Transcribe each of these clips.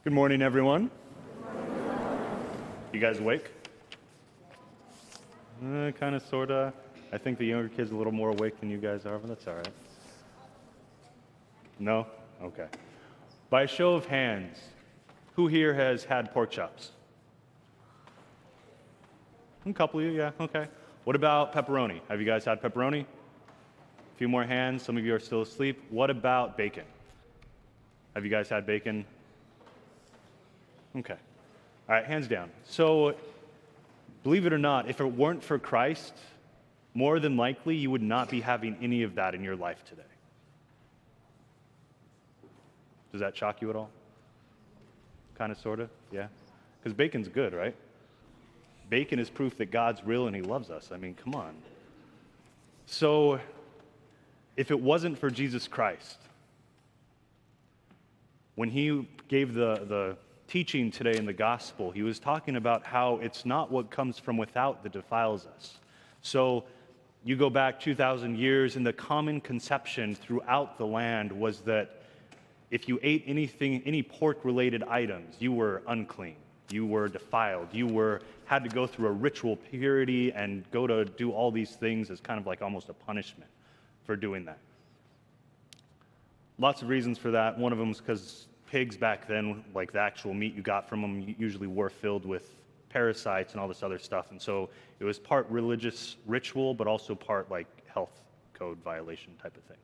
Good morning, everyone. You guys awake? Kind of, sort of. I think the younger kids are a little more awake than you guys are, but that's all right. No? Okay. By a show of hands, who here has had pork chops? A couple of you, yeah, okay. What about pepperoni? Have you guys had pepperoni? A few more hands. Some of you are still asleep. What about bacon? Have you guys had bacon? Okay. All right, hands down. So, believe it or not, if it weren't for Christ, more than likely you would not be having any of that in your life today. Does that shock you at all? Kind of, sort of, yeah? Because bacon's good, right? Bacon is proof that God's real and he loves us. I mean, come on. So, if it wasn't for Jesus Christ, when he gave the teaching today in the gospel, he was talking about how it's not what comes from without that defiles us. So you go back 2,000 years, and the common conception throughout the land was that if you ate anything, any pork-related items, you were unclean, you were defiled, had to go through a ritual purity and go to do all these things as kind of like almost a punishment for doing that. Lots of reasons for that. One of them is because pigs back then, like the actual meat you got from them, usually were filled with parasites and all this other stuff. And so it was part religious ritual, but also part like health code violation type of thing.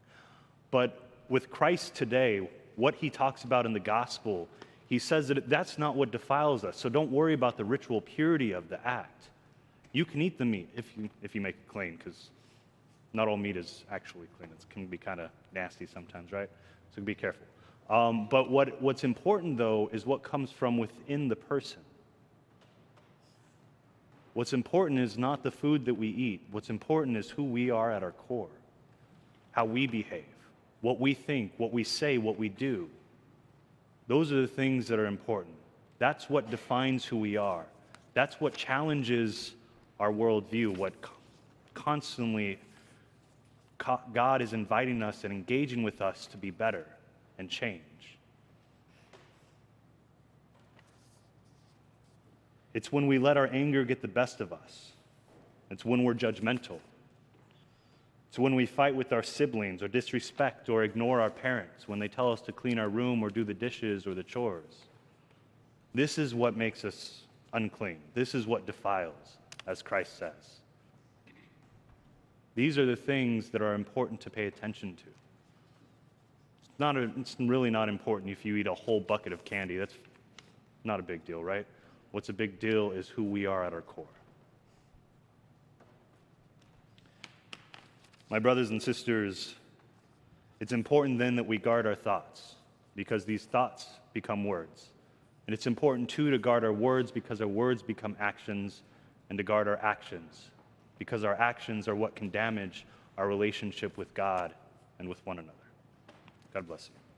But with Christ today, what he talks about in the gospel, he says that that's not what defiles us. So don't worry about the ritual purity of the act. You can eat the meat if you make it clean, because not all meat is actually clean. It can be kind of nasty sometimes, right? So be careful. But what's important, though, is what comes from within the person. What's important is not the food that we eat. What's important is who we are at our core, how we behave, what we think, what we say, what we do. Those are the things that are important. That's what defines who we are. That's what challenges our worldview, what constantly God is inviting us and engaging with us to be better and change. It's when we let our anger get the best of us. It's when we're judgmental. It's when we fight with our siblings or disrespect or ignore our parents when they tell us to clean our room or do the dishes or the chores. This is what makes us unclean. This is what defiles, as Christ says. These are the things that are important to pay attention to. It's really not important if you eat a whole bucket of candy. That's not a big deal, right? What's a big deal is who we are at our core. My brothers and sisters, it's important then that we guard our thoughts, because these thoughts become words. And it's important, too, to guard our words, because our words become actions, and to guard our actions, because our actions are what can damage our relationship with God and with one another. God bless you.